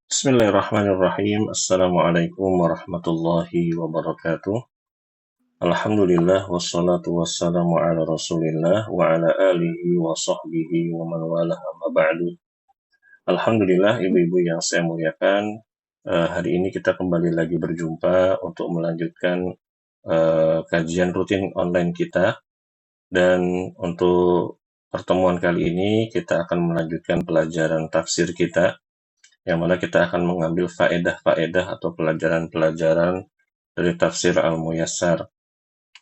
Bismillahirrahmanirrahim. Assalamualaikum warahmatullahi wabarakatuh. Alhamdulillah wassalatu wassalamu ala Rasulillah wa ala alihi wa sahbihi wa man walah amma ba'du. Alhamdulillah ibu-ibu yang saya muliakan, hari ini kita kembali lagi berjumpa untuk melanjutkan kajian rutin online kita, dan untuk pertemuan kali ini kita akan melanjutkan pelajaran tafsir kita, yang mana kita akan mengambil faedah-faedah atau pelajaran-pelajaran dari tafsir Al-Muyassar.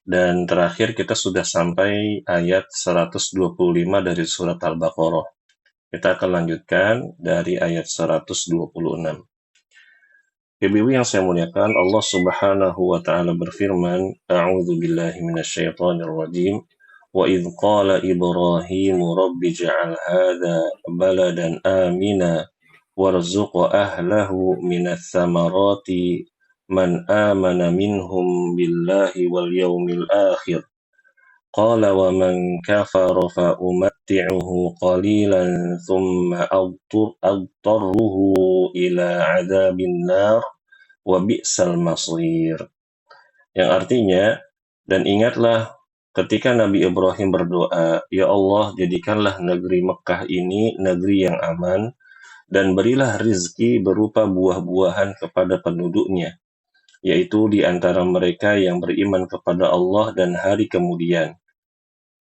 Dan terakhir kita sudah sampai ayat 125 dari surat Al-Baqarah. Kita akan lanjutkan dari ayat 126. Ibu-ibu yang saya muliakan, Allah Subhanahu wa taala berfirman, A'udzu billahi minasyaitonir rajim. Wa idz qala Ibrahim rabbi ij'al hadza baladan amina warzuq ahlahu minats tsamarati man amana minhum billahi wal yawmil akhir. Qala wa man kafara fa umatti'uhu qalilan thumma adtarruhu ila adzabin nar wa bi'sal masir. Yang artinya, dan ingatlah ketika Nabi Ibrahim berdoa, Ya Allah, jadikanlah negeri Mekah ini negeri yang aman, dan berilah rizki berupa buah-buahan kepada penduduknya, yaitu di antara mereka yang beriman kepada Allah dan hari kemudian.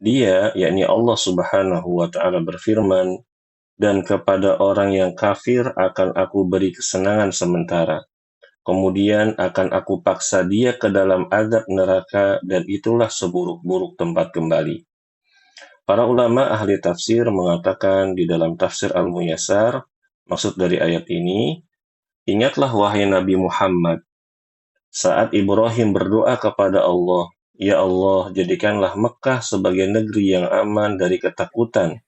Dia, yakni Allah Subhanahu wa taala berfirman, dan kepada orang yang kafir akan aku beri kesenangan sementara. Kemudian akan aku paksa dia ke dalam azab neraka, dan itulah seburuk-buruk tempat kembali. Para ulama ahli tafsir mengatakan di dalam tafsir Al-Muyassar, maksud dari ayat ini, ingatlah wahai Nabi Muhammad, saat Ibrahim berdoa kepada Allah, Ya Allah, jadikanlah Mekah sebagai negeri yang aman dari ketakutan.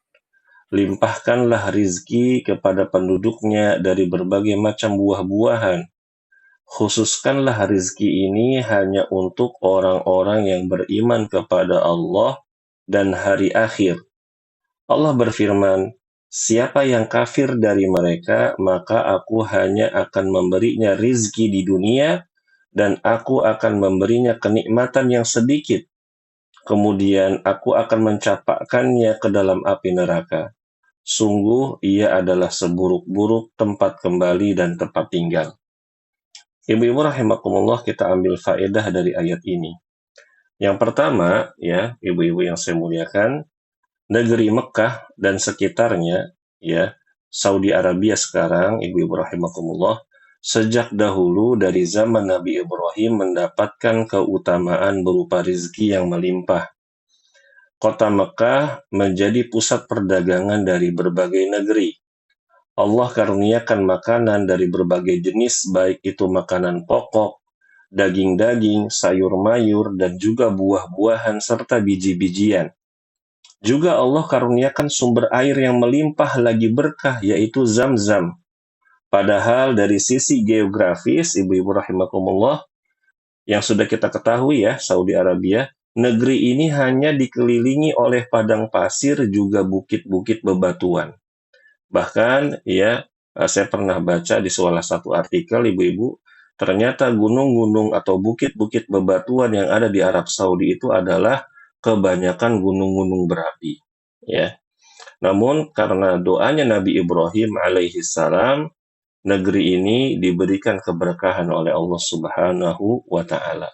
Limpahkanlah rizki kepada penduduknya dari berbagai macam buah-buahan. Khususkanlah rizki ini hanya untuk orang-orang yang beriman kepada Allah dan hari akhir. Allah berfirman, siapa yang kafir dari mereka, maka aku hanya akan memberinya rizki di dunia, dan aku akan memberinya kenikmatan yang sedikit. Kemudian aku akan mencampakkannya ke dalam api neraka. Sungguh ia adalah seburuk-buruk tempat kembali dan tempat tinggal. Ibu-ibu rahimakumullah, kita ambil faedah dari ayat ini. Yang pertama, ya, ibu-ibu yang saya muliakan, negeri Mekah dan sekitarnya, ya, Saudi Arabia sekarang, ibu-ibu rahimakumullah, sejak dahulu dari zaman Nabi Ibrahim mendapatkan keutamaan berupa rizki yang melimpah. Kota Mekah menjadi pusat perdagangan dari berbagai negeri. Allah karuniakan makanan dari berbagai jenis, baik itu makanan pokok, daging-daging, sayur-mayur, dan juga buah-buahan serta biji-bijian. Juga Allah karuniakan sumber air yang melimpah lagi berkah, yaitu Zam-Zam. Padahal dari sisi geografis, ibu-ibu rahimakumullah, yang sudah kita ketahui ya, Saudi Arabia, negeri ini hanya dikelilingi oleh padang pasir juga bukit-bukit bebatuan. Bahkan ya, saya pernah baca di salah satu artikel, ibu-ibu, ternyata gunung-gunung atau bukit-bukit bebatuan yang ada di Arab Saudi itu adalah kebanyakan gunung-gunung berapi, ya. Namun karena doanya Nabi Ibrahim alaihi salam, negeri ini diberikan keberkahan oleh Allah Subhanahu wa taala.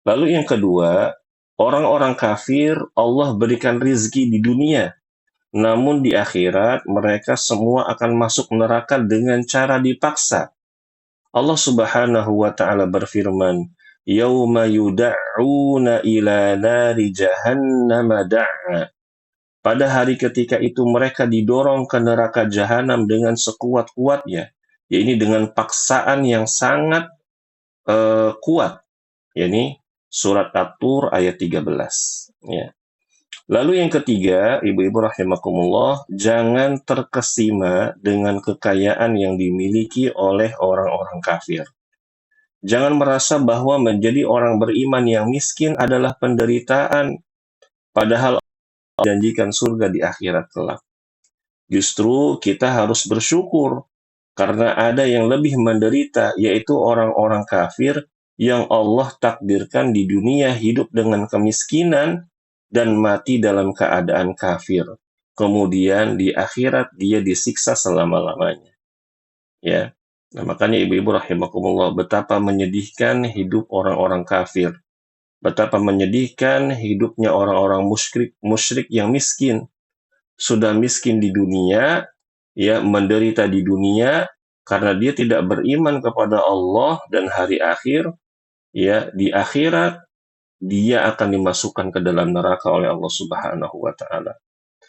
Lalu yang kedua, orang-orang kafir Allah berikan rizki di dunia, namun di akhirat mereka semua akan masuk neraka dengan cara dipaksa. Allah Subhanahu wa taala berfirman, "Yauma yud'una ila nari jahannam da'a." Pada hari ketika itu mereka didorong ke neraka jahanam dengan sekuat-kuatnya, yakni dengan paksaan yang sangat kuat, yakni surat At-Tur ayat 13. Ya. Lalu yang ketiga, ibu-ibu rahimakumullah, jangan terkesima dengan kekayaan yang dimiliki oleh orang-orang kafir. Jangan merasa bahwa menjadi orang beriman yang miskin adalah penderitaan, padahal Allah janjikan surga di akhirat kelak. Justru kita harus bersyukur Karena ada yang lebih menderita, yaitu orang-orang kafir yang Allah takdirkan di dunia hidup dengan kemiskinan dan mati dalam keadaan kafir. Kemudian di akhirat dia disiksa selama-lamanya. Ya, nah, makanya ibu-ibu rahimakumullah, betapa menyedihkan hidup orang-orang kafir. Betapa menyedihkan hidupnya orang-orang musyrik yang miskin. Sudah miskin di dunia, ya, menderita di dunia karena dia tidak beriman kepada Allah dan hari akhir, ya, di akhirat dia akan dimasukkan ke dalam neraka oleh Allah Subhanahu wa taala.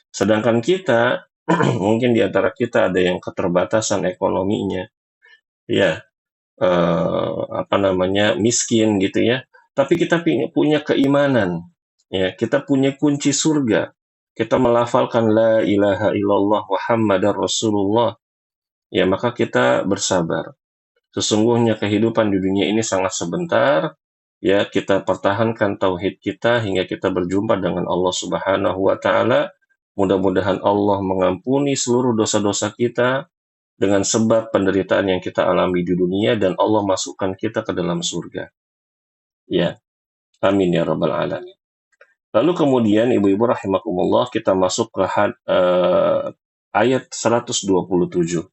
Sedangkan kita mungkin di antara kita ada yang keterbatasan ekonominya, ya, apa namanya, miskin gitu ya. Tapi kita punya keimanan, ya, kita punya kunci surga. Kita melafalkan la ilaha illallah Muhammadar Rasulullah, ya, maka kita bersabar. Sesungguhnya kehidupan di dunia ini sangat sebentar, ya, kita pertahankan tauhid kita hingga kita berjumpa dengan Allah Subhanahu wa taala. Mudah-mudahan Allah mengampuni seluruh dosa-dosa kita dengan sebab penderitaan yang kita alami di dunia dan Allah masukkan kita ke dalam surga. Ya, amin ya rabbal alamin. Lalu kemudian ibu-ibu rahimakumullah kita masuk ke ayat 127.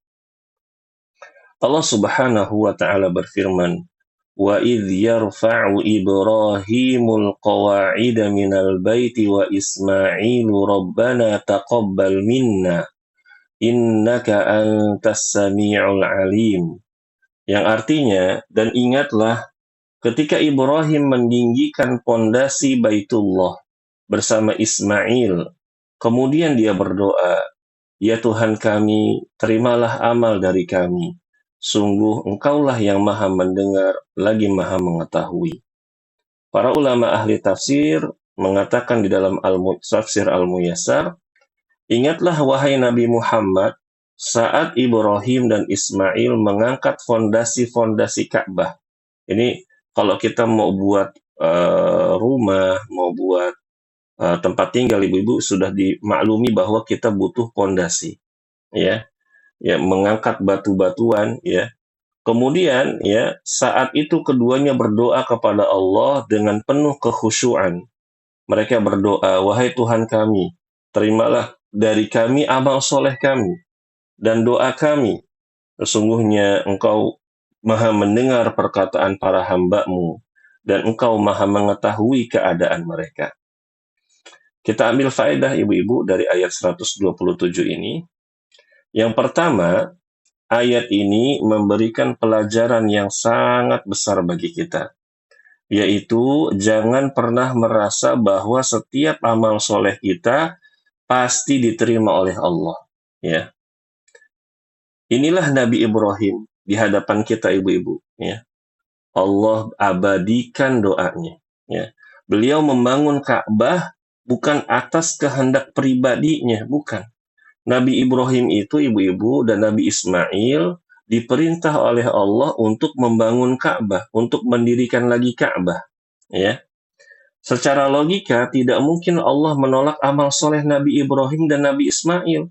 Allah Subhanahu wa taala berfirman, "Wa idh yarfa'u Ibrahimul qawa'ida minal baiti wa Ismailu rabbana taqabbal minna innaka antas sami'ul alim." Yang artinya, dan ingatlah ketika Ibrahim meninggikan pondasi Baitullah bersama Ismail, kemudian dia berdoa, "Ya Tuhan kami, terimalah amal dari kami. Sungguh Engkaulah yang maha mendengar, lagi maha mengetahui." Para ulama ahli tafsir mengatakan di dalam tafsir Al-Muyassar, ingatlah wahai Nabi Muhammad, saat Ibrahim dan Ismail mengangkat fondasi-fondasi Ka'bah. Ini kalau kita mau buat rumah, mau buat tempat tinggal, ibu-ibu sudah dimaklumi bahwa kita butuh fondasi, ya, ya, mengangkat batu-batuan, ya. Kemudian, ya, saat itu keduanya berdoa kepada Allah dengan penuh kekhusyuan. Mereka berdoa, "Wahai Tuhan kami, terimalah dari kami amal soleh kami dan doa kami. Sesungguhnya Engkau maha mendengar perkataan para hamba-Mu dan Engkau maha mengetahui keadaan mereka." Kita ambil faedah ibu-ibu dari ayat 127 ini. Yang pertama, ayat ini memberikan pelajaran yang sangat besar bagi kita, yaitu jangan pernah merasa bahwa setiap amal soleh kita pasti diterima oleh Allah. Ya, inilah Nabi Ibrahim di hadapan kita ibu-ibu. Ya, Allah abadikan doanya. Ya, beliau membangun Ka'bah bukan atas kehendak pribadinya, bukan. Nabi Ibrahim itu ibu-ibu dan Nabi Ismail diperintah oleh Allah untuk membangun Ka'bah, untuk mendirikan lagi Ka'bah. Ya, secara logika tidak mungkin Allah menolak amal soleh Nabi Ibrahim dan Nabi Ismail,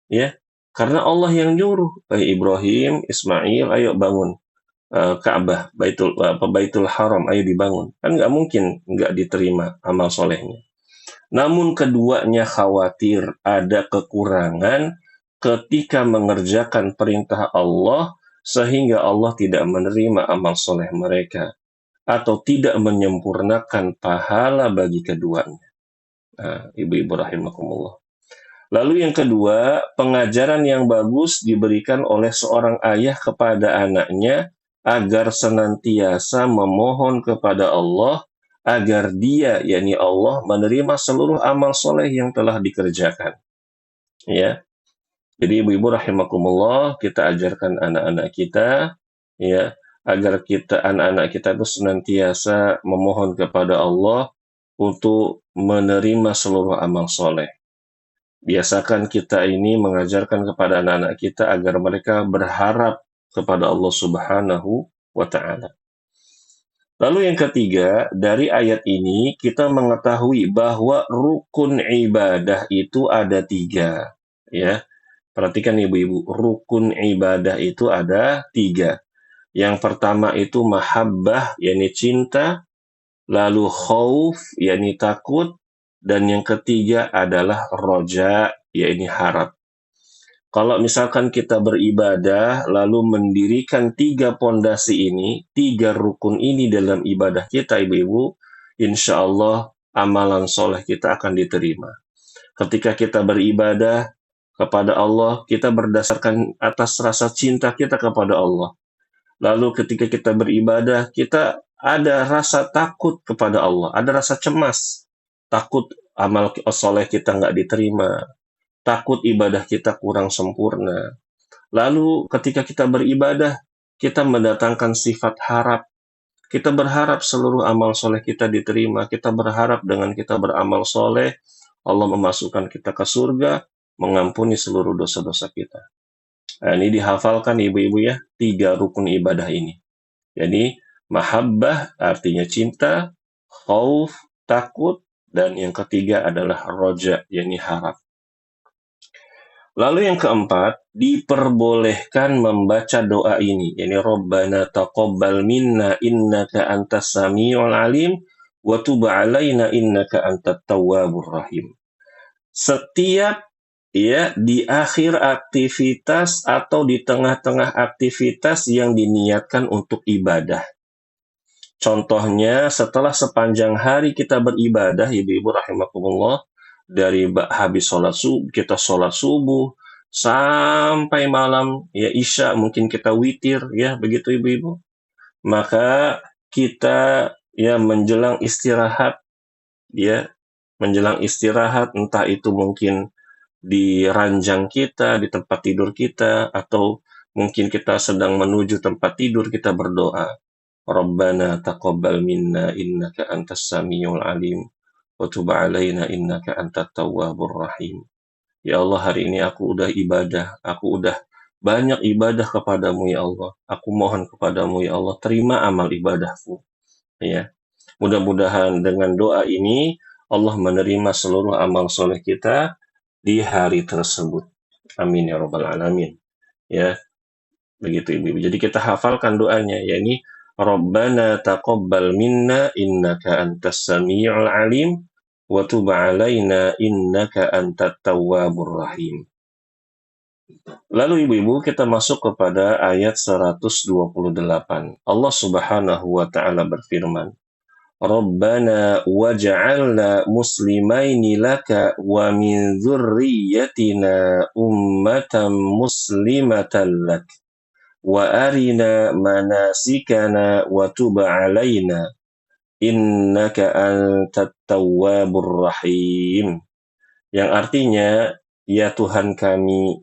ya, karena Allah yang nyuruh, Ibrahim, Ismail, ayo bangun Ka'bah, Baitul Haram, ayo dibangun. Kan nggak mungkin nggak diterima amal solehnya. Namun keduanya khawatir ada kekurangan ketika mengerjakan perintah Allah sehingga Allah tidak menerima amal soleh mereka atau tidak menyempurnakan pahala bagi keduanya. Nah, ibu-ibu rahimakumullah. Lalu yang kedua, pengajaran yang bagus diberikan oleh seorang ayah kepada anaknya agar senantiasa memohon kepada Allah agar dia, yakni Allah, menerima seluruh amal soleh yang telah dikerjakan. Ya, jadi ibu-ibu rahimakumullah, kita ajarkan anak-anak kita, ya, agar anak-anak kita itu senantiasa memohon kepada Allah untuk menerima seluruh amal soleh. Biasakan kita ini mengajarkan kepada anak-anak kita agar mereka berharap kepada Allah Subhanahu wa Ta'ala. Lalu yang ketiga, dari ayat ini kita mengetahui bahwa rukun ibadah itu ada 3. Ya, Perhatikan ibu-ibu, rukun ibadah itu ada 3. Yang pertama itu mahabbah, yakni cinta, lalu khauf, yakni takut, dan yang ketiga adalah roja, yakni harap. Kalau misalkan kita beribadah, lalu mendirikan 3 pondasi ini, 3 rukun ini dalam ibadah kita, ibu-ibu, insya Allah amalan soleh kita akan diterima. Ketika kita beribadah kepada Allah, kita berdasarkan atas rasa cinta kita kepada Allah. Lalu ketika kita beribadah, kita ada rasa takut kepada Allah, ada rasa cemas, takut amal soleh kita nggak diterima, takut ibadah kita kurang sempurna. Lalu ketika kita beribadah, kita mendatangkan sifat harap. Kita berharap seluruh amal soleh kita diterima. Kita berharap dengan kita beramal soleh, Allah memasukkan kita ke surga, mengampuni seluruh dosa-dosa kita. Nah, ini dihafalkan ibu-ibu ya, 3 rukun ibadah ini. Jadi, mahabbah artinya cinta, khauf, takut, dan yang ketiga adalah roja, yakni harap. Lalu yang keempat, diperbolehkan membaca doa ini, yakni Rabbana taqabbal minna innaka antas samiul alim wa tub alaina innaka antat tawwabur rahim. Setiap di akhir aktivitas atau di tengah-tengah aktivitas yang diniatkan untuk ibadah. Contohnya, setelah sepanjang hari kita beribadah, ibu-ibu rahimakumullah, dari habis kita sholat subuh sampai malam ya isya, mungkin kita witir ya, begitu ibu-ibu. Maka kita ya menjelang istirahat entah itu mungkin di ranjang kita, di tempat tidur kita, atau mungkin kita sedang menuju tempat tidur, kita berdoa, Rabbana taqabbal minna innaka antas samiul alim wa tub alaina innaka antat tawwabur rahim. Ya Allah, hari ini aku udah ibadah, aku udah banyak ibadah kepadamu ya Allah. Aku mohon kepadamu ya Allah, terima amal ibadahku. Ya. Mudah-mudahan dengan doa ini Allah menerima seluruh amal soleh kita di hari tersebut. Amin ya rabbal alamin. Ya, begitu ibu. Jadi kita hafalkan doanya, yakni Rabbana taqabbal minna innaka antas samiul alim wa tub alaina innaka antat tawwabur rahim. Lalu ibu-ibu kita masuk kepada ayat 128. Allah Subhanahu wa taala berfirman, Rabbana waj'alna muslimaini laka wa min dzurriyyatina ummatan muslimatan lak wa arina manasikana wa tub alaina innaka antat tawwabur rahim. Yang artinya, ya Tuhan kami,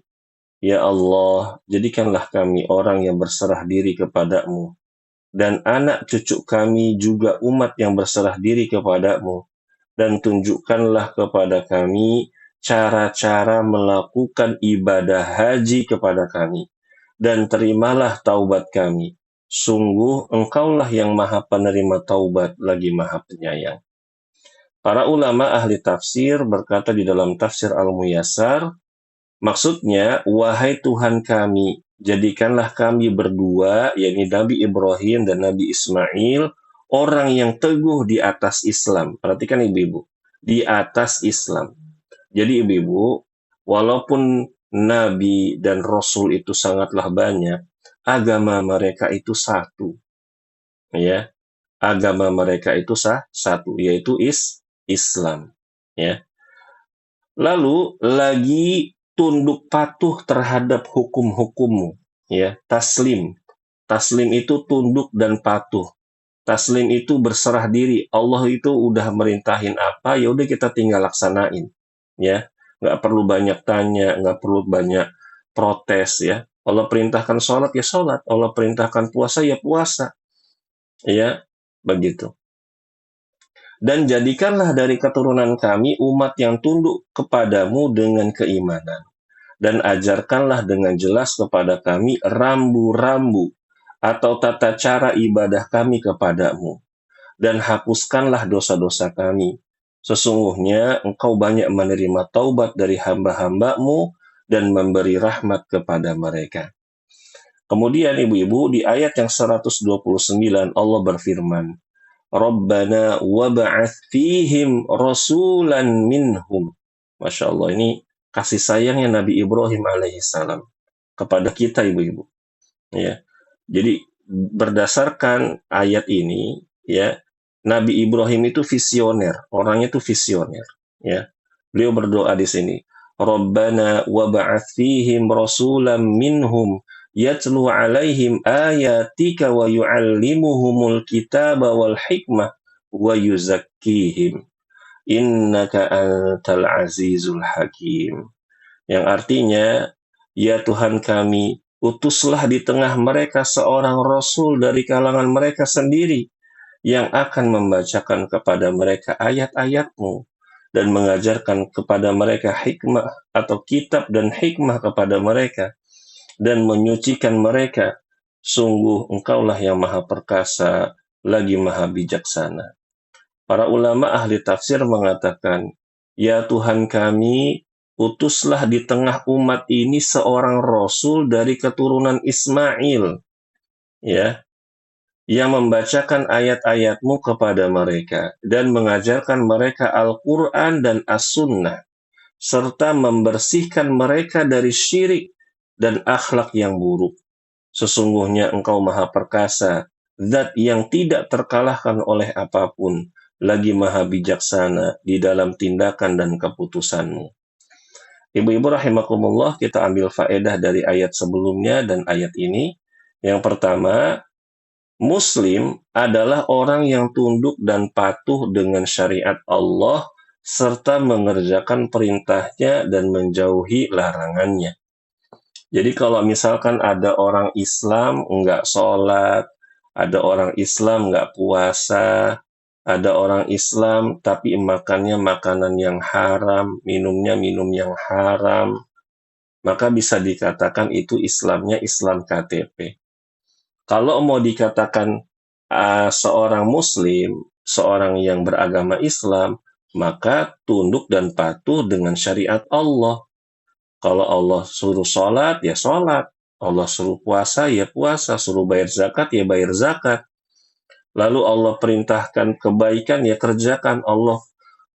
ya Allah, jadikanlah kami orang yang berserah diri kepadamu, dan anak cucu kami juga umat yang berserah diri kepadamu, dan tunjukkanlah kepada kami cara-cara melakukan ibadah haji kepada kami, dan terimalah taubat kami. Sungguh engkaulah yang maha penerima taubat lagi maha penyayang. Para ulama ahli tafsir berkata di dalam tafsir Al-Muyassar, maksudnya, wahai Tuhan kami, jadikanlah kami berdua, yakni Nabi Ibrahim dan Nabi Ismail, orang yang teguh di atas Islam. Perhatikan ibu-ibu, di atas Islam. Jadi ibu-ibu, walaupun Nabi dan Rasul itu sangatlah banyak, agama mereka itu satu. Ya, agama mereka itu satu, yaitu Islam. Ya. Lalu lagi tunduk patuh terhadap hukum-hukummu. Ya, taslim. Taslim itu tunduk dan patuh. Taslim itu berserah diri. Allah itu udah merintahin apa, ya udah kita tinggal laksanain. Ya, nggak perlu banyak tanya, nggak perlu banyak protes ya. Allah perintahkan sholat ya sholat, Allah perintahkan puasa ya puasa. Ya, begitu. Dan jadikanlah dari keturunan kami umat yang tunduk kepadamu dengan keimanan. Dan ajarkanlah dengan jelas kepada kami rambu-rambu atau tata cara ibadah kami kepadamu. Dan hapuskanlah dosa-dosa kami. Sesungguhnya engkau banyak menerima taubat dari hamba-hambamu dan memberi rahmat kepada mereka. Kemudian ibu-ibu di ayat yang 129 Allah berfirman, Rabbana wab'ats fihim rasulan minhum. Masya Allah, ini kasih sayangnya Nabi Ibrahim alaihissalam kepada kita ibu-ibu. Ya, jadi berdasarkan ayat ini, ya, Nabi Ibrahim itu visioner, orangnya itu visioner. Ya, beliau berdoa di sini, Rabbana wab'ats fihim rasulan minhum yatlu alaihim ayatika wa yu'allimuhumul kitaba wal hikmah wa yuzakkihim innaka antal azizul hakim. Yang artinya, ya Tuhan kami, utuslah di tengah mereka seorang rasul dari kalangan mereka sendiri yang akan membacakan kepada mereka ayat-ayat-Mu dan mengajarkan kepada mereka hikmah atau kitab dan hikmah kepada mereka dan menyucikan mereka. Sungguh engkaulah yang maha perkasa, lagi maha bijaksana. Para ulama ahli tafsir mengatakan, ya Tuhan kami, utuslah di tengah umat ini seorang rasul dari keturunan Ismail, ya, yang membacakan ayat-ayat-Mu kepada mereka dan mengajarkan mereka Al-Quran dan As-Sunnah, serta membersihkan mereka dari syirik dan akhlak yang buruk. Sesungguhnya Engkau maha perkasa, zat yang tidak terkalahkan oleh apapun, lagi maha bijaksana di dalam tindakan dan keputusan-Mu. Ibu-ibu rahimakumullah, kita ambil faedah dari ayat sebelumnya dan ayat ini. Yang pertama, Muslim adalah orang yang tunduk dan patuh dengan syariat Allah serta mengerjakan perintahnya dan menjauhi larangannya. Jadi kalau misalkan ada orang Islam nggak sholat, ada orang Islam nggak puasa, ada orang Islam tapi makannya makanan yang haram, minumnya minum yang haram, maka bisa dikatakan itu Islamnya Islam KTP. Kalau mau dikatakan seorang Muslim, seorang yang beragama Islam, maka tunduk dan patuh dengan syariat Allah. Kalau Allah suruh sholat, ya sholat. Allah suruh puasa, ya puasa. Suruh bayar zakat, ya bayar zakat. Lalu Allah perintahkan kebaikan, ya kerjakan. Allah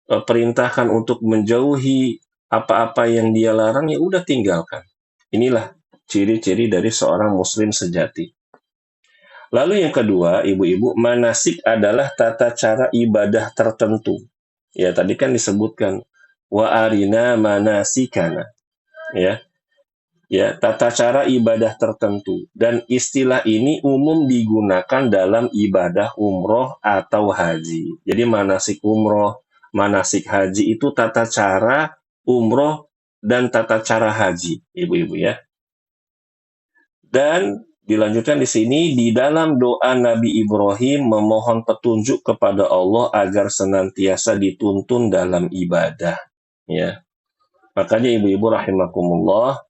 perintahkan untuk menjauhi apa-apa yang dia larang, ya udah tinggalkan. Inilah ciri-ciri dari seorang muslim sejati. Lalu yang kedua, ibu-ibu, manasik adalah tata cara ibadah tertentu. Ya, tadi kan disebutkan, wa arina manasikana. Ya, tata cara ibadah tertentu. Dan istilah ini umum digunakan dalam ibadah umroh atau haji. Jadi manasik umroh, manasik haji itu tata cara umroh dan tata cara haji, ibu-ibu ya. Dan dilanjutkan di sini, di dalam doa Nabi Ibrahim memohon petunjuk kepada Allah agar senantiasa dituntun dalam ibadah. Ya, makanya ibu-ibu rahimakumullah,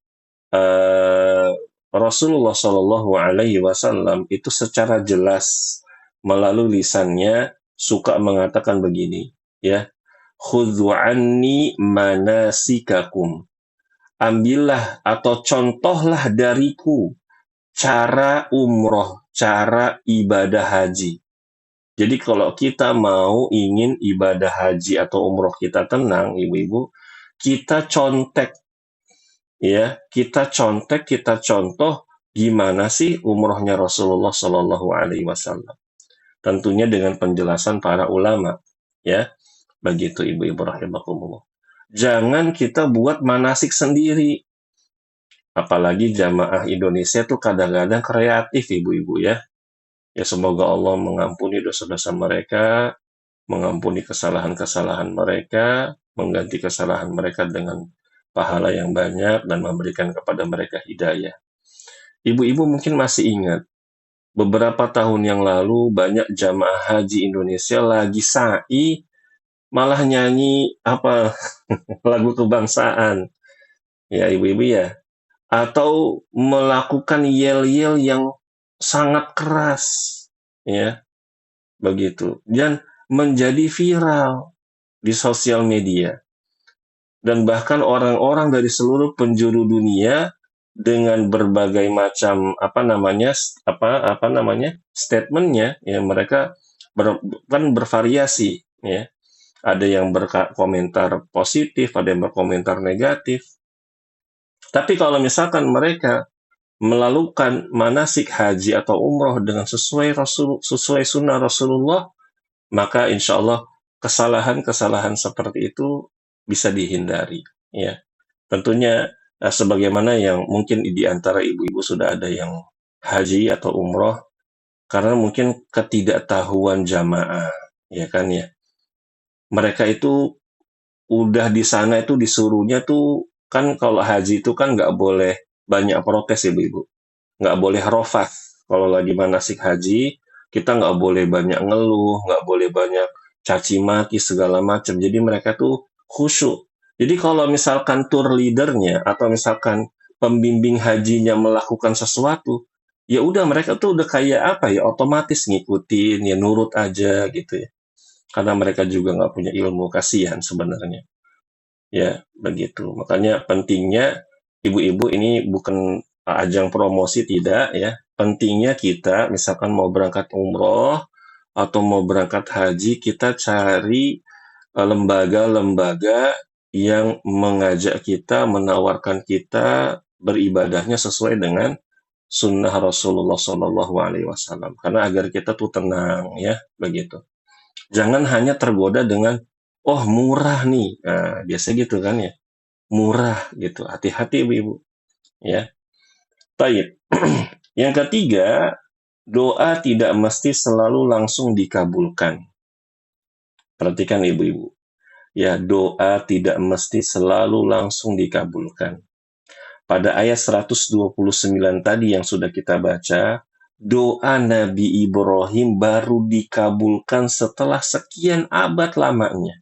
Rasulullah Shallallahu Alaihi Wasallam itu secara jelas melalui lisannya suka mengatakan begini, ya, khudhu anni manasikakum, ambillah atau contohlah dariku cara umroh, cara ibadah haji. Jadi kalau kita mau ingin ibadah haji atau umroh kita tenang, ibu-ibu, kita contek, ya, kita contoh gimana sih umrohnya Rasulullah Shallallahu Alaihi Wasallam. Tentunya dengan penjelasan para ulama, ya, begitu ibu-ibu rahimakumullah. Jangan kita buat manasik sendiri. Apalagi jamaah Indonesia tuh kadang-kadang kreatif ibu-ibu ya. Ya semoga Allah mengampuni dosa-dosa mereka, mengampuni kesalahan-kesalahan mereka, mengganti kesalahan mereka dengan pahala yang banyak dan memberikan kepada mereka hidayah. Ibu-ibu mungkin masih ingat, beberapa tahun yang lalu banyak jamaah haji Indonesia lagi sa'i malah nyanyi apa lagu kebangsaan. Ya ibu-ibu ya. Atau melakukan yel-yel yang sangat keras. Ya, begitu. Dan menjadi viral di sosial media. dan bahkan orang-orang dari seluruh penjuru dunia dengan berbagai macam statementnya, ya mereka kan bervariasi, ya, ada yang berkomentar positif, ada yang berkomentar negatif. Tapi kalau misalkan mereka melakukan manasik haji atau umroh dengan sesuai sunnah Rasulullah, maka insya Allah kesalahan-kesalahan seperti itu bisa dihindari. Ya, tentunya sebagaimana yang mungkin di antara ibu-ibu sudah ada yang haji atau umroh, karena mungkin ketidaktahuan jamaah, ya kan ya. Mereka itu udah di sana itu disuruhnya tuh kan kalau haji itu kan nggak boleh banyak protes ibu-ibu, nggak boleh rofas. Kalau lagi manasik haji, kita nggak boleh banyak ngeluh, nggak boleh banyak caci maki segala macam. Jadi mereka tuh khusyuk. Jadi kalau misalkan tour leadernya atau misalkan pembimbing hajinya melakukan sesuatu, ya udah mereka tuh udah kayak apa ya, otomatis ngikutin, ya nurut aja gitu ya. Karena mereka juga nggak punya ilmu, kasihan sebenarnya. Ya, begitu. Makanya pentingnya ibu-ibu ini bukan ajang promosi, tidak ya. Pentingnya kita misalkan mau berangkat umroh atau mau berangkat haji, kita cari lembaga-lembaga yang mengajak kita, menawarkan kita beribadahnya sesuai dengan sunnah Rasulullah Shallallahu Alaihi Wasallam. Karena agar kita tuh tenang ya, begitu. Jangan hanya tergoda dengan oh murah nih, nah, biasa gitu kan ya, murah gitu. Hati-hati ibu-ibu ya. Baik. Yang ketiga, doa tidak mesti selalu langsung dikabulkan. Perhatikan ibu-ibu. Ya, doa tidak mesti selalu langsung dikabulkan. Pada ayat 129 tadi yang sudah kita baca, doa Nabi Ibrahim baru dikabulkan setelah sekian abad lamanya.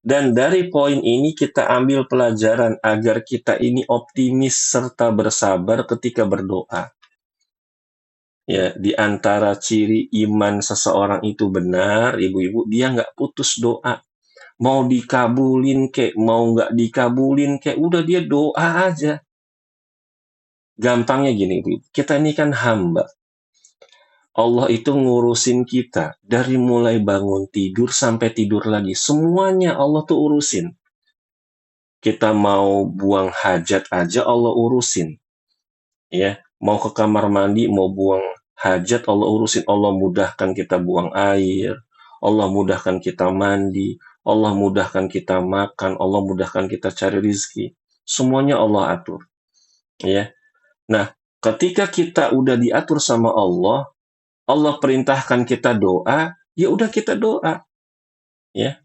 Dan dari poin ini kita ambil pelajaran agar kita ini optimis serta bersabar ketika berdoa. Ya, di antara ciri iman seseorang itu benar, ibu-ibu, dia nggak putus doa. Mau dikabulin kek, mau nggak dikabulin kek, udah dia doa aja. Gampangnya gini, ibu, kita ini kan hamba. Allah itu ngurusin kita dari mulai bangun tidur sampai tidur lagi. Semuanya Allah tuh urusin. Kita mau buang hajat aja Allah urusin. Ya, mau ke kamar mandi, mau buang hajat Allah urusin. Allah mudahkan kita buang air, Allah mudahkan kita mandi, Allah mudahkan kita makan, Allah mudahkan kita cari rizki. Semuanya Allah atur. Ya. Nah, ketika kita udah diatur sama Allah, Allah perintahkan kita doa, ya udah kita doa. Ya.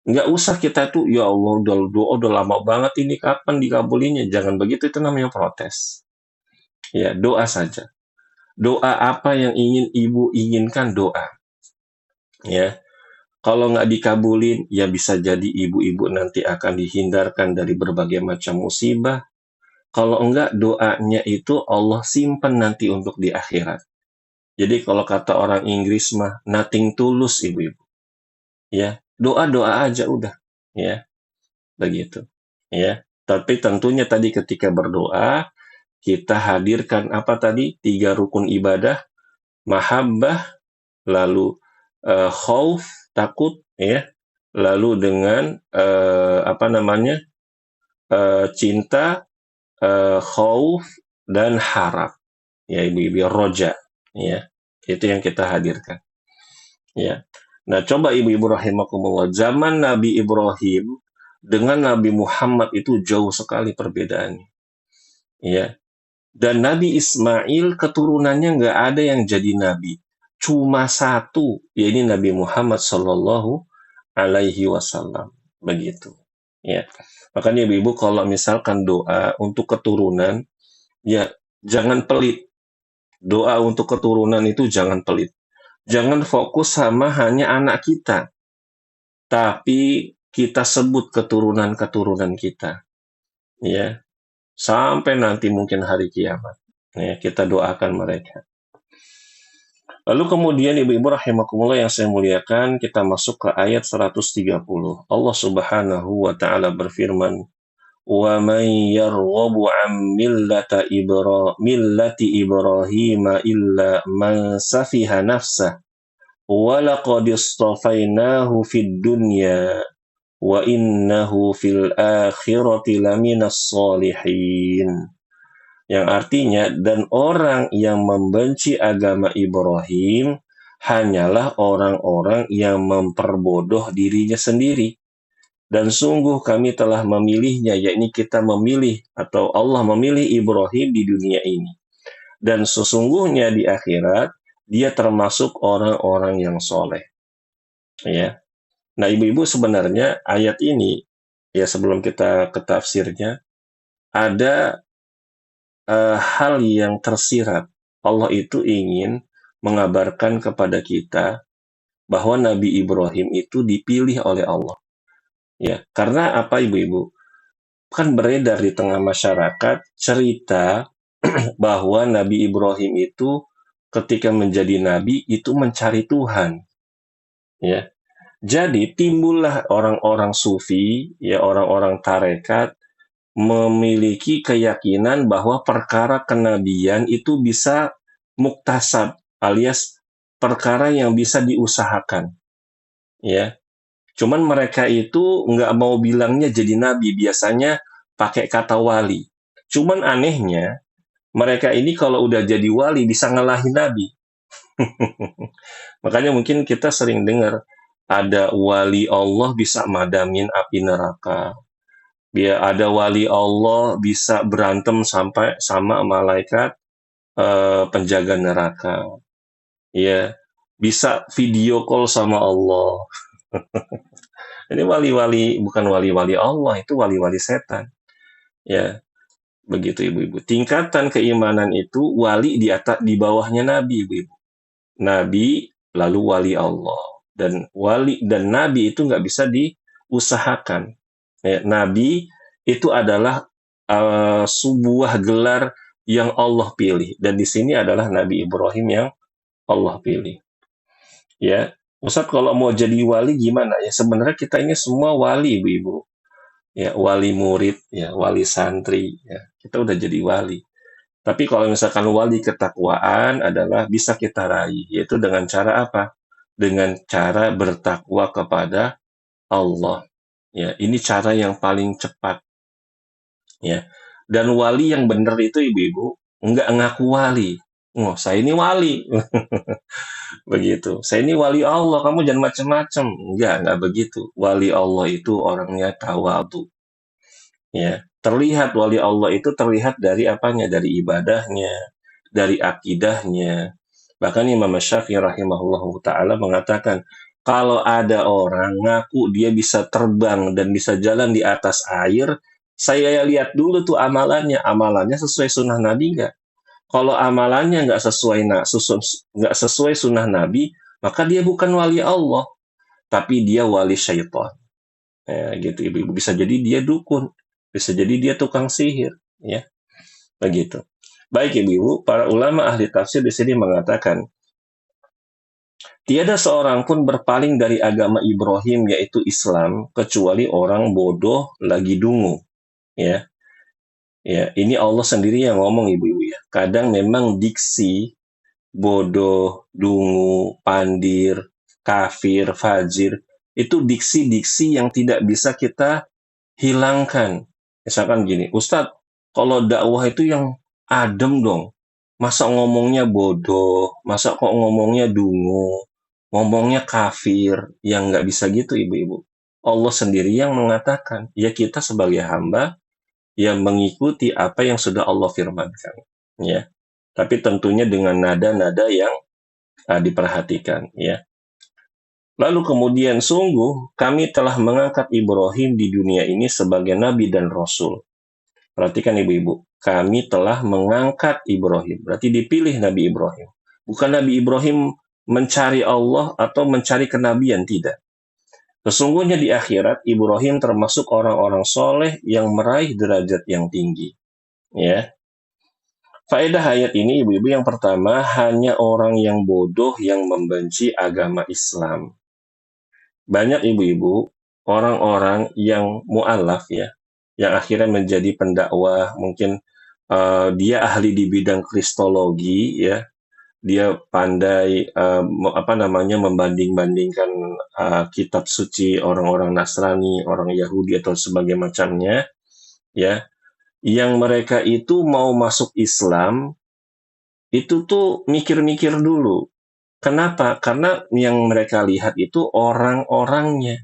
Nggak usah kita tuh, ya Allah, udah lama banget ini, kapan dikabulinya? Jangan begitu, itu namanya protes. Ya, doa saja. Doa apa yang ingin ibu inginkan, doa. Ya, kalau nggak dikabulin, ya bisa jadi ibu-ibu nanti akan dihindarkan dari berbagai macam musibah. Kalau enggak, doanya itu Allah simpan nanti untuk di akhirat. Jadi kalau kata orang Inggris mah, nothing tulus ibu-ibu. Ya, doa-doa aja udah. Ya, begitu. Ya, tapi tentunya tadi ketika berdoa, kita hadirkan apa tadi? 3 rukun ibadah, mahabbah, lalu khauf, takut, ya, lalu dengan cinta, khauf dan harap, ya ibu-ibu, roja, ya, itu yang kita hadirkan, ya. Nah, coba ibu-ibu rahimakumullah, zaman Nabi Ibrahim dengan Nabi Muhammad itu jauh sekali perbedaannya, ya. Dan Nabi Ismail keturunannya nggak ada yang jadi nabi, cuma satu, yaitu Nabi Muhammad Shallallahu Alaihi Wasallam, begitu. Ya, makanya ibu-ibu kalau misalkan doa untuk keturunan, ya jangan pelit. Doa untuk keturunan itu jangan pelit. Jangan fokus sama hanya anak kita, tapi kita sebut keturunan-keturunan kita, ya, sampai nanti mungkin hari kiamat. Ya, kita doakan mereka. Lalu kemudian ibu-ibu rahimakumullah yang saya muliakan, kita masuk ke ayat 130. Allah Subhanahu wa taala berfirman, "Wa man yarghabu an millati Ibrahim illa man safiha nafsah wa laqad istafainahu fid dunya wa innahu fil akhirati laminas solihin." Yang artinya, dan orang yang membenci agama Ibrahim hanyalah orang-orang yang memperbodoh dirinya sendiri. Dan sungguh kami telah memilihnya, yakni kita memilih atau Allah memilih Ibrahim di dunia ini. Dan sesungguhnya di akhirat, dia termasuk orang-orang yang soleh. Ya. Nah, ibu-ibu sebenarnya ayat ini, ya sebelum kita ke tafsirnya, ada hal yang tersirat. Allah itu ingin mengabarkan kepada kita bahwa Nabi Ibrahim itu dipilih oleh Allah. Ya, karena apa ibu-ibu? Kan beredar di tengah masyarakat cerita bahwa Nabi Ibrahim itu ketika menjadi nabi itu mencari Tuhan. Ya. Jadi timbullah orang-orang sufi, ya orang-orang tarekat memiliki keyakinan bahwa perkara kenabian itu bisa muktasab alias perkara yang bisa diusahakan, ya. Cuman mereka itu nggak mau bilangnya jadi nabi, biasanya pakai kata wali. Cuman anehnya mereka ini kalau udah jadi wali bisa ngalahin nabi. Makanya mungkin kita sering dengar ada wali Allah bisa madamin api neraka. Dia ada wali Allah bisa berantem sampai sama malaikat penjaga neraka. Ya, bisa video call sama Allah. Ini wali-wali bukan wali-wali Allah, itu wali-wali setan. Ya, begitu ibu-ibu. Tingkatan keimanan itu wali di atas di bawahnya nabi, ibu-ibu. Nabi lalu wali Allah. Dan wali dan nabi itu nggak bisa diusahakan. Ya, nabi itu adalah sebuah gelar yang Allah pilih, dan di sini adalah Nabi Ibrahim yang Allah pilih. Ya, Ustaz kalau mau jadi wali gimana ya? Sebenarnya kita ini semua wali, ibu-ibu. Ya, wali murid, ya, wali santri, ya. Kita udah jadi wali. Tapi kalau misalkan wali ketakwaan adalah bisa kita raih, yaitu dengan cara apa? Dengan cara bertakwa kepada Allah. Ya, ini cara yang paling cepat. Ya, dan wali yang benar itu ibu-ibu nggak ngaku wali. Oh, saya ini wali. Begitu. Saya ini wali Allah, kamu jangan macam-macam. Enggak begitu. Wali Allah itu orangnya tawadu. Ya, terlihat wali Allah itu terlihat dari apanya? Dari ibadahnya, dari akidahnya. Bahkan Imam Syafi'i rahimahullah taala mengatakan, kalau ada orang ngaku dia bisa terbang dan bisa jalan di atas air, saya lihat dulu tuh amalannya. Amalannya sesuai sunnah Nabi nggak? Kalau amalannya nggak sesuai sunnah Nabi, maka dia bukan wali Allah, tapi dia wali syaitan. Ya, gitu ibu-ibu. Bisa jadi dia dukun, bisa jadi dia tukang sihir, ya, begitu. Baik ibu-ibu, para ulama ahli tafsir di sini mengatakan, tiada seorang pun berpaling dari agama Ibrahim yaitu Islam kecuali orang bodoh lagi dungu, ya. Ya, ini Allah sendiri yang ngomong ibu-ibu ya. Kadang memang diksi bodoh, dungu, pandir, kafir, fajir, itu diksi-diksi yang tidak bisa kita hilangkan. Misalkan gini, Ustadz, kalau dakwah itu yang adem dong. Masa ngomongnya bodoh, masa kok ngomongnya dungu, ngomongnya kafir, yang nggak bisa gitu ibu-ibu. Allah sendiri yang mengatakan, ya kita sebagai hamba yang mengikuti apa yang sudah Allah firmankan. Ya, tapi tentunya dengan nada-nada yang diperhatikan. Ya. Lalu kemudian sungguh kami telah mengangkat Ibrahim di dunia ini sebagai nabi dan rasul. Perhatikan ibu-ibu, kami telah mengangkat Ibrahim. Berarti dipilih Nabi Ibrahim. Bukan Nabi Ibrahim mencari Allah atau mencari kenabian, tidak. Sesungguhnya di akhirat, Ibrahim termasuk orang-orang soleh yang meraih derajat yang tinggi. Ya. Faedah ayat ini, ibu-ibu, yang pertama, hanya orang yang bodoh yang membenci agama Islam. Banyak ibu-ibu, orang-orang yang mu'alaf ya, yang akhirnya menjadi pendakwah, mungkin dia ahli di bidang kristologi ya, dia pandai membanding-bandingkan kitab suci orang-orang Nasrani, orang Yahudi atau sebagainya macamnya ya, yang mereka itu mau masuk Islam itu tuh mikir-mikir dulu. Kenapa? Karena yang mereka lihat itu orang-orangnya,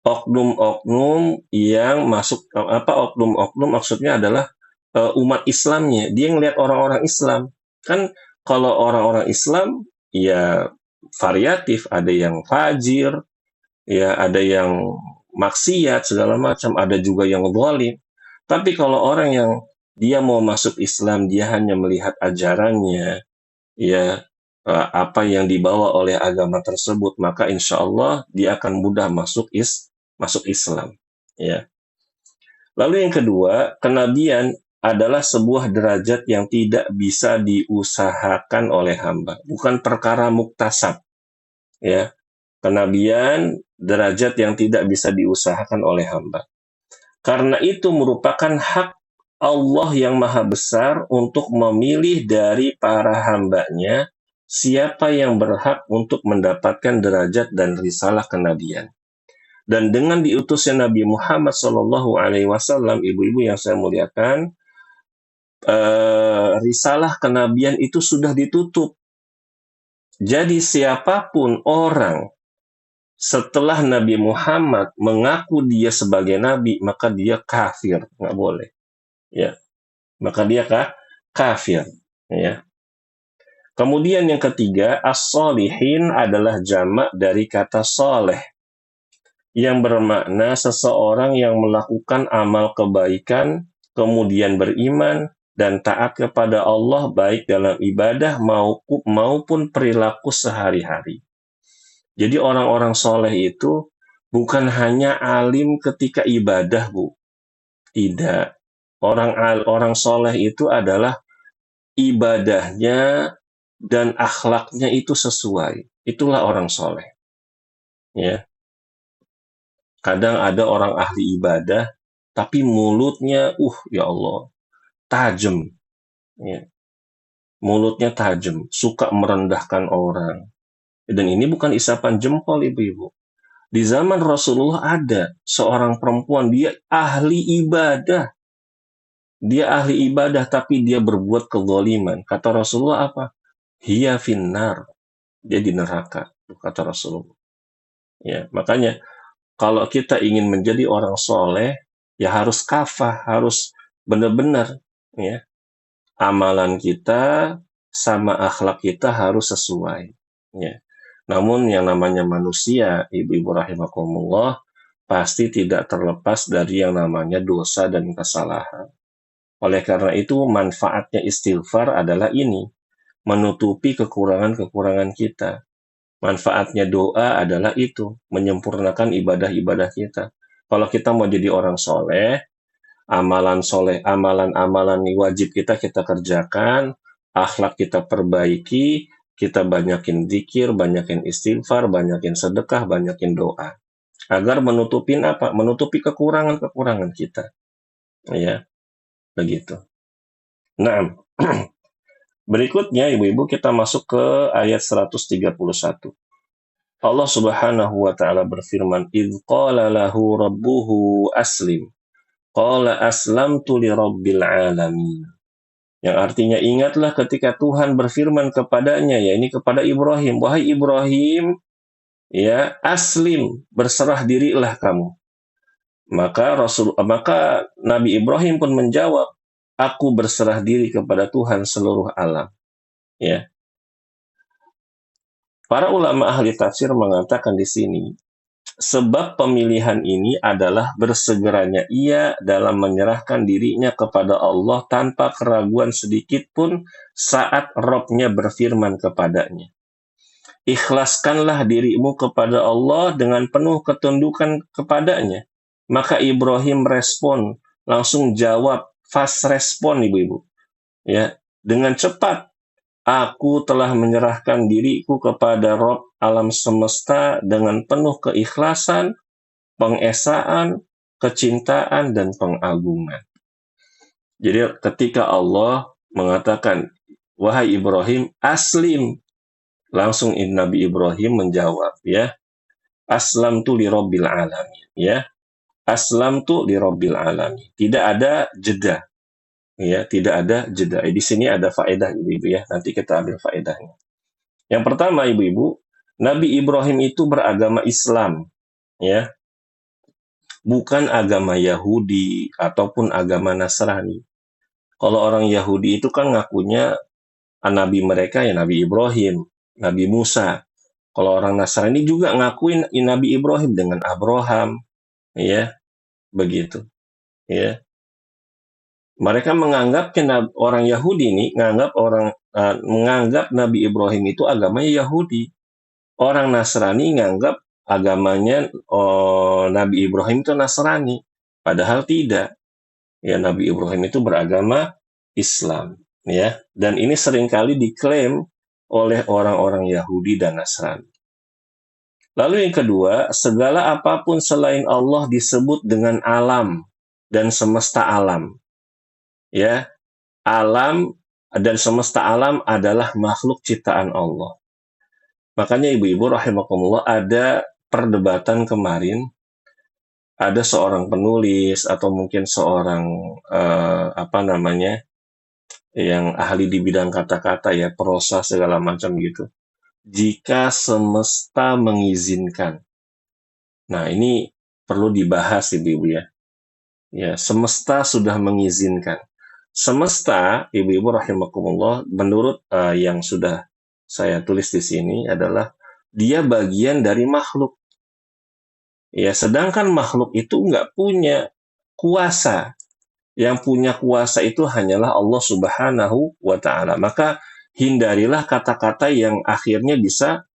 oknum-oknum yang masuk, oknum-oknum maksudnya adalah umat Islamnya. Dia ngelihat orang-orang Islam. Kan kalau orang-orang Islam ya variatif, ada yang fajir, ya ada yang maksiat segala macam, ada juga yang zalim. Tapi kalau orang yang dia mau masuk Islam, dia hanya melihat ajarannya, ya apa yang dibawa oleh agama tersebut, maka insya Allah dia akan mudah masuk Islam. Ya. Lalu yang kedua, kenabian adalah sebuah derajat yang tidak bisa diusahakan oleh hamba, bukan perkara muktasab. Ya, kenabian derajat yang tidak bisa diusahakan oleh hamba. Karena itu merupakan hak Allah yang maha besar untuk memilih dari para hambanya siapa yang berhak untuk mendapatkan derajat dan risalah kenabian. Dan dengan diutusnya Nabi Muhammad SAW, ibu-ibu yang saya muliakan, risalah kenabian itu sudah ditutup. Jadi siapapun orang setelah Nabi Muhammad mengaku dia sebagai nabi, maka dia kafir, nggak boleh. Ya, maka dia kafir. Ya. Kemudian yang ketiga, as-solihin adalah jamak dari kata soleh, yang bermakna seseorang yang melakukan amal kebaikan, kemudian beriman, dan taat kepada Allah baik dalam ibadah maupun perilaku sehari-hari. Jadi orang-orang soleh itu bukan hanya alim ketika ibadah, Bu. Tidak. Orang soleh itu adalah ibadahnya dan akhlaknya itu sesuai. Itulah orang soleh. Ya. Kadang ada orang ahli ibadah, tapi mulutnya, ya Allah, tajam. Ya. Mulutnya tajam, suka merendahkan orang. Dan ini bukan isapan jempol, ibu-ibu. Di zaman Rasulullah ada seorang perempuan, dia ahli ibadah. Dia ahli ibadah, tapi dia berbuat kezaliman. Kata Rasulullah apa? Hiya finnar. Dia di neraka, kata Rasulullah. Ya, makanya kalau kita ingin menjadi orang soleh, ya harus kafah, harus benar-benar. Ya, amalan kita sama akhlak kita harus sesuai. Ya. Namun yang namanya manusia, ibu-ibu rahimakumullah, pasti tidak terlepas dari yang namanya dosa dan kesalahan. Oleh karena itu, manfaatnya istighfar adalah ini, menutupi kekurangan-kekurangan kita. Manfaatnya doa adalah itu, menyempurnakan ibadah-ibadah kita. Kalau kita mau jadi orang soleh, amalan-amalan wajib kita kerjakan, akhlak kita perbaiki, kita banyakin zikir, banyakin istighfar, banyakin sedekah, banyakin doa. Agar menutupi kekurangan-kekurangan kita. Ya, begitu. Nah, berikutnya ibu-ibu kita masuk ke ayat 131. Allah Subhanahu wa taala berfirman, "Idz qala lahu rabbuhu aslim, qala aslamtu lirabbil alamin." Yang artinya, ingatlah ketika Tuhan berfirman kepadanya, ya ini kepada Ibrahim, wahai Ibrahim, ya aslim, berserah dirilah kamu. Maka Nabi Ibrahim pun menjawab, aku berserah diri kepada Tuhan seluruh alam. Ya. Para ulama ahli tafsir mengatakan di sini, sebab pemilihan ini adalah bersegeranya ia dalam menyerahkan dirinya kepada Allah tanpa keraguan sedikit pun saat Rabb-nya berfirman kepadanya. Ikhlaskanlah dirimu kepada Allah dengan penuh ketundukan kepadanya. Maka Ibrahim respon, langsung jawab, fast respon ibu-ibu. Ya, dengan cepat aku telah menyerahkan diriku kepada Rob alam semesta dengan penuh keikhlasan, pengesaan, kecintaan, dan pengagungan. Jadi ketika Allah mengatakan, wahai Ibrahim, aslim, langsung Nabi Ibrahim menjawab, ya, aslamtu li rabbil alamin, ya, aslamtu li rabbil alamin. Tidak ada jeda, ya, tidak ada jeda. Di sini ada faedah ibu-ibu, ya, nanti kita ambil faedahnya. Yang pertama ibu-ibu, Nabi Ibrahim itu beragama Islam, ya, bukan agama Yahudi ataupun agama Nasrani. Kalau orang Yahudi itu kan ngakunya nabi mereka ya Nabi Ibrahim, Nabi Musa. Kalau orang Nasrani juga ngakuin Nabi Ibrahim dengan Abraham, ya, begitu, ya. Mereka menganggap orang Yahudi ini menganggap Nabi Ibrahim itu agamanya Yahudi. Orang Nasrani menganggap agamanya Nabi Ibrahim itu Nasrani, padahal tidak. Ya, Nabi Ibrahim itu beragama Islam, ya. Dan ini seringkali diklaim oleh orang-orang Yahudi dan Nasrani. Lalu yang kedua, segala apapun selain Allah disebut dengan alam dan semesta alam. Ya, alam dan semesta alam adalah makhluk ciptaan Allah. Makanya ibu-ibu rahimakumullah, ada perdebatan kemarin, ada seorang penulis atau mungkin seorang yang ahli di bidang kata-kata, ya, prosa segala macam gitu. Jika semesta mengizinkan. Nah, ini perlu dibahas ibu-ibu, ya. Ya, semesta sudah mengizinkan. Semesta, ibu-ibu rahimakumullah, menurut yang sudah saya tulis di sini adalah dia bagian dari makhluk. Ya, sedangkan makhluk itu nggak punya kuasa. Yang punya kuasa itu hanyalah Allah Subhanahu wa Ta'ala. Maka hindarilah kata-kata yang akhirnya bisa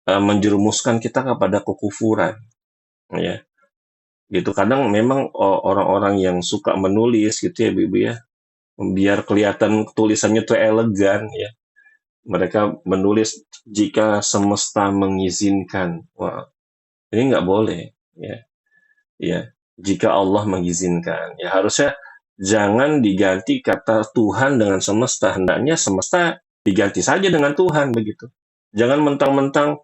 menjerumuskan kita kepada kekufuran. Ya, gitu. Kadang memang orang-orang yang suka menulis gitu ya, Bibi, ya, biar kelihatan tulisannya tuh elegan, ya. Mereka menulis jika semesta mengizinkan. Wah, ini nggak boleh, ya. Ya, jika Allah mengizinkan. Ya, harusnya jangan diganti kata Tuhan dengan semesta. Hendaknya semesta diganti saja dengan Tuhan, begitu. Jangan mentang-mentang,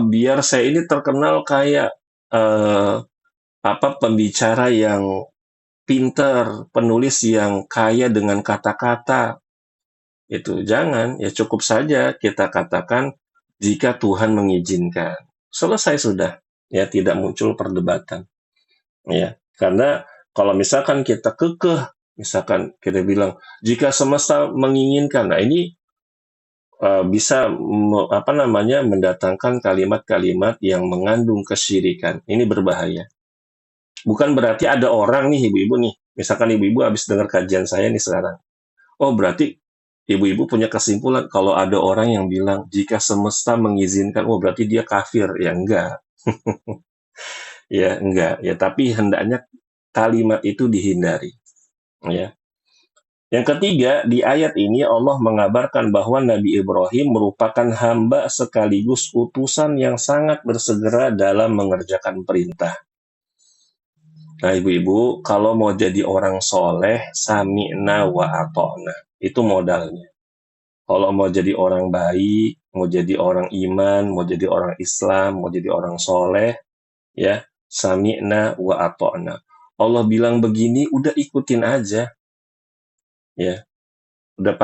biar saya ini terkenal kayak pembicara yang pinter, penulis yang kaya dengan kata-kata. Itu jangan, ya cukup saja kita katakan jika Tuhan mengizinkan. Selesai sudah, ya, tidak muncul perdebatan. Ya, karena kalau misalkan kita kekeh, misalkan kita bilang jika semesta menginginkan, nah ini bisa mendatangkan kalimat-kalimat yang mengandung kesyirikan. Ini berbahaya. Bukan berarti ada orang nih ibu-ibu nih, misalkan ibu-ibu habis dengar kajian saya nih sekarang. Oh, berarti ibu-ibu punya kesimpulan kalau ada orang yang bilang jika semesta mengizinkan, oh berarti dia kafir. Ya enggak. Ya enggak. Ya, tapi hendaknya kalimat itu dihindari. Ya. Yang ketiga, di ayat ini Allah mengabarkan bahwa Nabi Ibrahim merupakan hamba sekaligus utusan yang sangat bersegera dalam mengerjakan perintah. Nah, ibu-ibu, kalau mau jadi orang soleh, sami'na wa ata'na. Itu modalnya. Kalau mau jadi orang baik, mau jadi orang iman, mau jadi orang Islam, mau jadi orang soleh, ya, sami'na wa ata'na. Allah bilang begini, udah ikutin aja. Ya, udah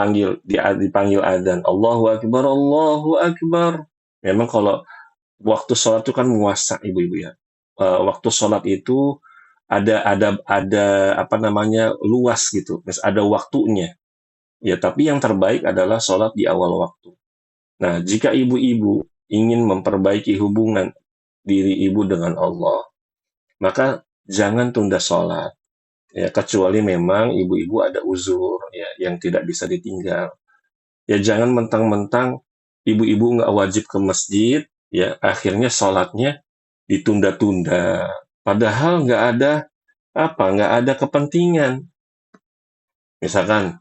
dipanggil adzan, Allahu Akbar, Allahu Akbar. Memang kalau waktu sholat itu kan muasa, ibu-ibu, ya. Waktu sholat itu ada luas gitu, ada waktunya. Ya, tapi yang terbaik adalah sholat di awal waktu. Nah, jika ibu-ibu ingin memperbaiki hubungan diri ibu dengan Allah, maka jangan tunda sholat. Ya, kecuali memang ibu-ibu ada uzur, ya, yang tidak bisa ditinggal. Ya, jangan mentang-mentang ibu-ibu nggak wajib ke masjid, ya, akhirnya sholatnya ditunda-tunda. Padahal nggak ada, nggak ada kepentingan. Misalkan,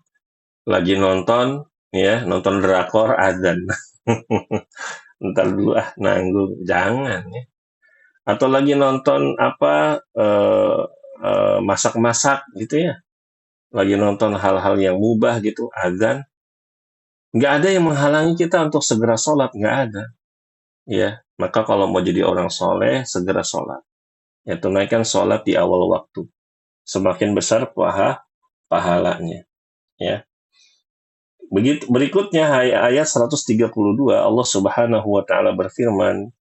lagi nonton, ya, nonton drakor azan. Ntar dulu ah, nanggung. Jangan ya. Atau lagi nonton apa, masak-masak gitu ya. Lagi nonton hal-hal yang mubah gitu, azan. Nggak ada yang menghalangi kita untuk segera sholat, nggak ada. Ya, maka kalau mau jadi orang soleh, segera sholat. Ya, tunaikan sholat di awal waktu. Semakin besar pahalanya. Ya. Begitu berikutnya ayat 132 Allah Subhanahu wa taala berfirman,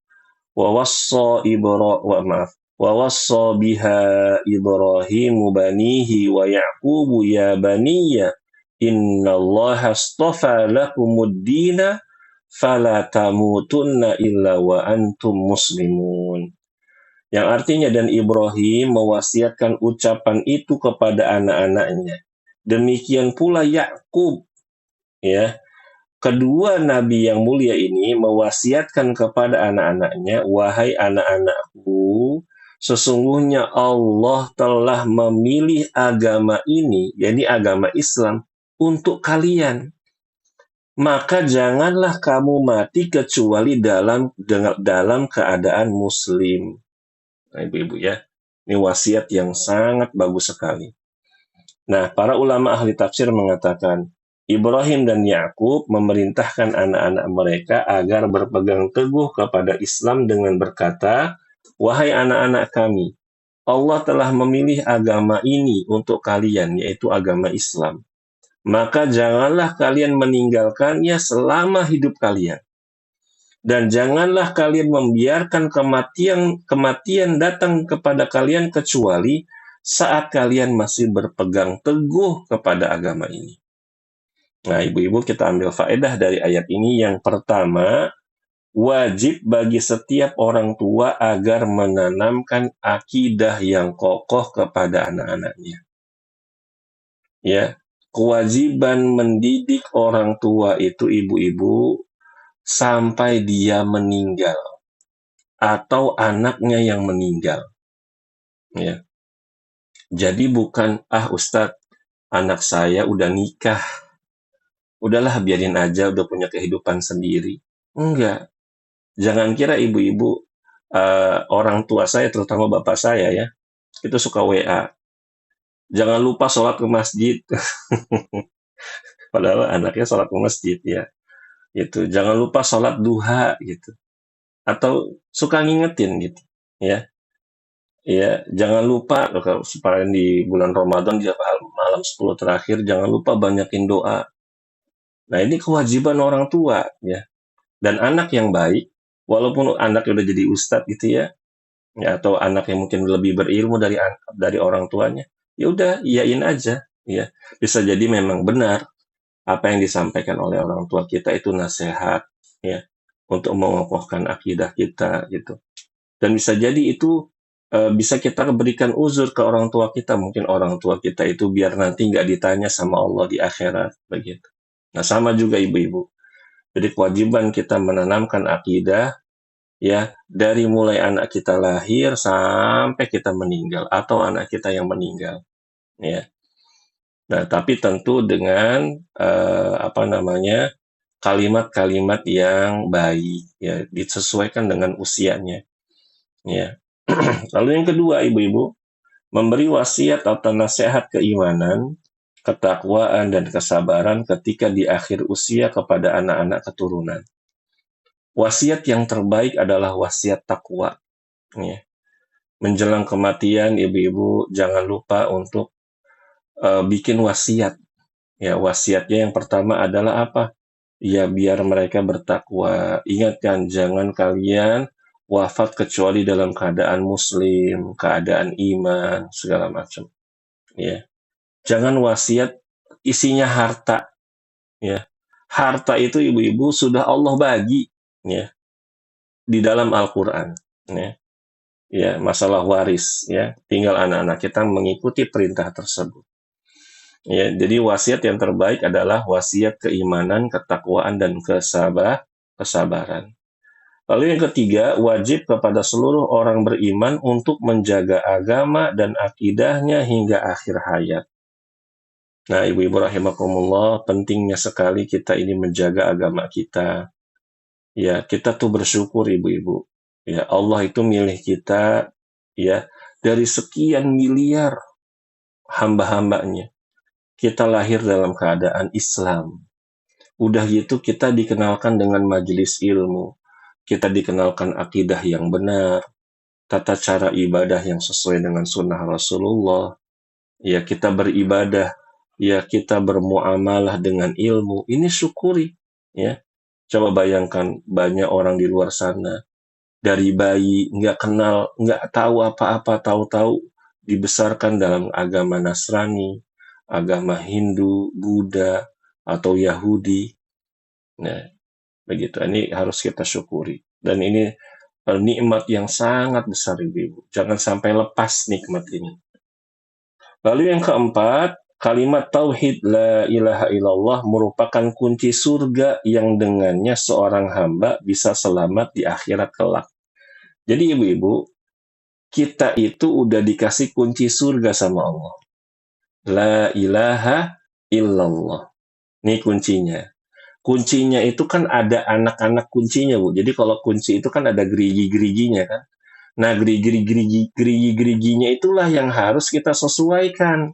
wa wassa ibra wa maaf wa wassa biha Ibrahimu banihi wa Yaqubu ya baniya innallaha astafa lakumud dina fala tamutunna illa wa antum muslimun. Yang artinya dan Ibrahim mewasiatkan ucapan itu kepada anak-anaknya. Demikian pula Yakub, ya. Kedua nabi yang mulia ini mewasiatkan kepada anak-anaknya, wahai anak-anakku, sesungguhnya Allah telah memilih agama ini, yakni agama Islam, untuk kalian. Maka janganlah kamu mati kecuali dalam keadaan muslim. Nah, ibu-ibu ya, ini wasiat yang sangat bagus sekali. Nah, para ulama ahli tafsir mengatakan, Ibrahim dan Yakub memerintahkan anak-anak mereka agar berpegang teguh kepada Islam dengan berkata, wahai anak-anak kami, Allah telah memilih agama ini untuk kalian, yaitu agama Islam. Maka janganlah kalian meninggalkannya selama hidup kalian. Dan janganlah kalian membiarkan kematian datang kepada kalian kecuali saat kalian masih berpegang teguh kepada agama ini. Nah, ibu-ibu, kita ambil faedah dari ayat ini. Yang pertama, wajib bagi setiap orang tua agar menanamkan akidah yang kokoh kepada anak-anaknya. Ya, kewajiban mendidik orang tua itu, ibu-ibu, sampai dia meninggal atau anaknya yang meninggal. Ya. Jadi bukan, Ustadz, anak saya udah nikah, udahlah biarin aja, udah punya kehidupan sendiri. Enggak. Jangan kira ibu-ibu, orang tua saya, terutama bapak saya ya, itu suka WA. Jangan lupa sholat ke masjid. Padahal anaknya sholat ke masjid ya. Gitu. Jangan lupa sholat duha gitu. Atau suka ngingetin gitu. Ya. Ya, jangan lupa supaya di bulan Ramadan di malam 10 terakhir jangan lupa banyakin doa. Nah, ini kewajiban orang tua ya. Dan anak yang baik, walaupun anak udah jadi ustadz gitu ya, atau anak yang mungkin lebih berilmu dari orang tuanya, ya udah iyain aja ya. Bisa jadi memang benar apa yang disampaikan oleh orang tua kita itu nasihat ya untuk mengokohkan akidah kita gitu. Dan bisa jadi itu bisa kita berikan uzur ke orang tua kita. Mungkin orang tua kita itu biar nanti nggak ditanya sama Allah di akhirat begitu. Nah, sama juga ibu-ibu. Jadi kewajiban kita menanamkan akidah ya dari mulai anak kita lahir sampai kita meninggal atau anak kita yang meninggal ya. Nah, tapi tentu dengan kalimat-kalimat yang baik ya, disesuaikan dengan usianya ya. Lalu yang kedua, ibu-ibu, memberi wasiat atau nasihat keimanan, ketakwaan dan kesabaran ketika di akhir usia kepada anak-anak keturunan. Wasiat yang terbaik adalah wasiat takwa ya. Menjelang kematian, ibu-ibu jangan lupa untuk bikin wasiat. Ya, wasiatnya yang pertama adalah apa? Ya, biar mereka bertakwa. Ingatkan, jangan kalian wafat kecuali dalam keadaan muslim, keadaan iman, segala macam. Ya. Jangan wasiat isinya harta. Ya. Harta itu ibu-ibu sudah Allah bagi ya di dalam Al-Qur'an ya. Ya, masalah waris ya. Tinggal anak-anak kita mengikuti perintah tersebut. Ya, jadi wasiat yang terbaik adalah wasiat keimanan, ketakwaan dan kesabaran. Lalu yang ketiga, wajib kepada seluruh orang beriman untuk menjaga agama dan akidahnya hingga akhir hayat. Nah, ibu-ibu rahimakumullah, pentingnya sekali kita ini menjaga agama kita. Ya, kita tuh bersyukur ibu-ibu. Ya, Allah itu milih kita ya dari sekian miliar hamba-hambanya. Kita lahir dalam keadaan Islam. Udah gitu kita dikenalkan dengan majelis ilmu. Kita dikenalkan akidah yang benar, tata cara ibadah yang sesuai dengan sunnah Rasulullah. Ya, kita beribadah, ya kita bermuamalah dengan ilmu. Ini syukuri, ya. Coba bayangkan banyak orang di luar sana dari bayi nggak kenal, nggak tahu apa-apa, tahu-tahu dibesarkan dalam agama Nasrani, agama Hindu, Buddha, atau Yahudi. Nah, begitu. Ini harus kita syukuri. Dan ini nikmat yang sangat besar, ibu-ibu. Jangan sampai lepas nikmat ini. Lalu yang keempat, kalimat tauhid la ilaha illallah merupakan kunci surga yang dengannya seorang hamba bisa selamat di akhirat kelak. Jadi ibu-ibu, kita itu udah dikasih kunci surga sama Allah. La ilaha illallah. Ini kuncinya. Kuncinya itu kan ada anak-anak kuncinya, Bu. Jadi kalau kunci itu kan ada gerigi-geriginya kan. Nah, gerigi-geriginya itulah yang harus kita sesuaikan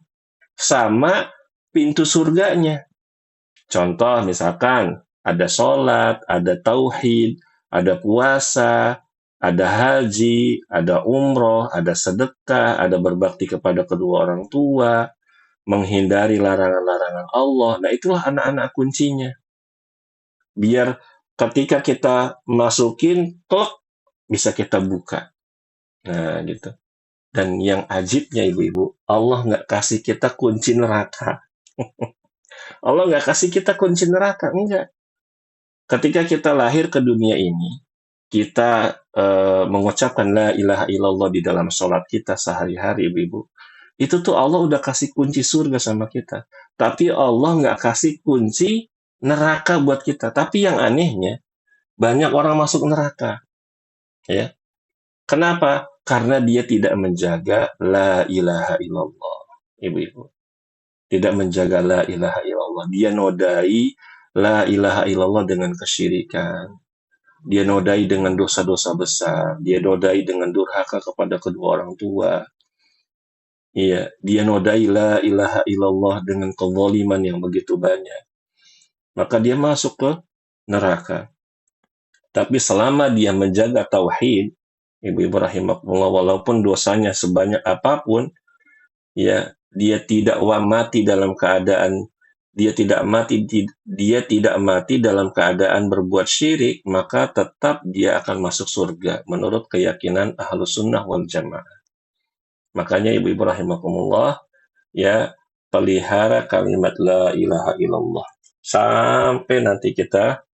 sama pintu surganya. Contoh misalkan ada sholat, ada tauhid, ada puasa, ada haji, ada umroh, ada sedekah, ada berbakti kepada kedua orang tua, menghindari larangan-larangan Allah. Nah, itulah anak-anak kuncinya. Biar ketika kita masukin, klik, bisa kita buka. Nah, gitu. Dan yang ajibnya ibu-ibu, Allah nggak kasih kita kunci neraka. Allah nggak kasih kita kunci neraka, enggak. Ketika kita lahir ke dunia ini, kita mengucapkan la ilaha illallah di dalam sholat kita sehari-hari, ibu-ibu. Itu tuh Allah udah kasih kunci surga sama kita. Tapi Allah nggak kasih kunci neraka buat kita. Tapi yang anehnya, banyak orang masuk neraka. Ya. Kenapa? Karena dia tidak menjaga la ilaha illallah, ibu-ibu. Tidak menjaga la ilaha illallah. Dia nodai la ilaha illallah dengan kesyirikan. Dia nodai dengan dosa-dosa besar. Dia nodai dengan durhaka kepada kedua orang tua. Iya, dia nodai la ilaha illallah dengan kezaliman yang begitu banyak. Maka dia masuk ke neraka. Tapi selama dia menjaga tauhid, ibu-ibu rahimakumullah, walaupun dosanya sebanyak apapun, ya dia tidak mati dalam keadaan dia tidak mati dalam keadaan berbuat syirik, maka tetap dia akan masuk surga menurut keyakinan Ahlus Sunnah wal Jamaah. Makanya ibu-ibu rahimakumullah, ya pelihara kalimat la ilaha illallah sampai nanti kita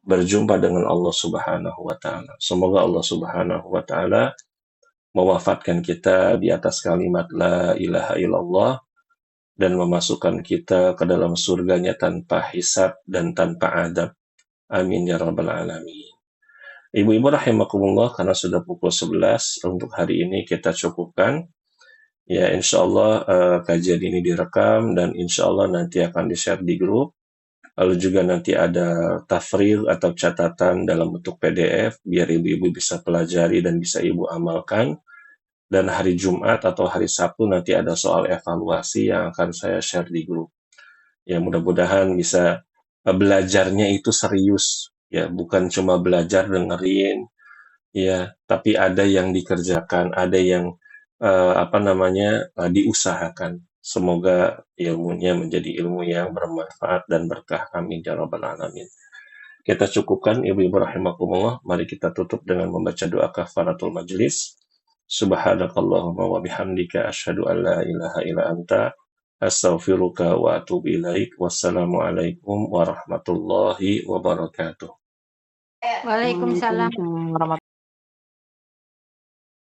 berjumpa dengan Allah Subhanahu wa taala. Semoga Allah Subhanahu wa taala mewafatkan kita di atas kalimat la ilaha illallah dan memasukkan kita ke dalam surganya tanpa hisab dan tanpa adab. Amin ya rabbal alamin. Ibu-ibu rahimakumullah, karena sudah pukul 11 untuk hari ini kita cukupkan. Ya, insya Allah kajian ini direkam dan insya Allah nanti akan di-share di grup. Lalu juga nanti ada tafril atau catatan dalam bentuk PDF biar ibu-ibu bisa pelajari dan bisa ibu amalkan. Dan hari Jumat atau hari Sabtu nanti ada soal evaluasi yang akan saya share di grup. Ya, mudah-mudahan bisa belajarnya itu serius, ya, bukan cuma belajar dengerin, ya, tapi ada yang dikerjakan, ada yang diusahakan. Semoga ilmunya menjadi ilmu yang bermanfaat dan berkah. Amin ya rabbal alamin. Kita cukupkan ibu-ibu rahimakumullah. Mari kita tutup dengan membaca doa kafaratul majlis. Subhanakallahumma wa bihamdika asyhadu an la ilaha illa anta astaghfiruka wa atubu ilaik. Wassalamualaikum warahmatullahi wabarakatuh. Waalaikumsalam. Waalaikumsalam warahmatullahi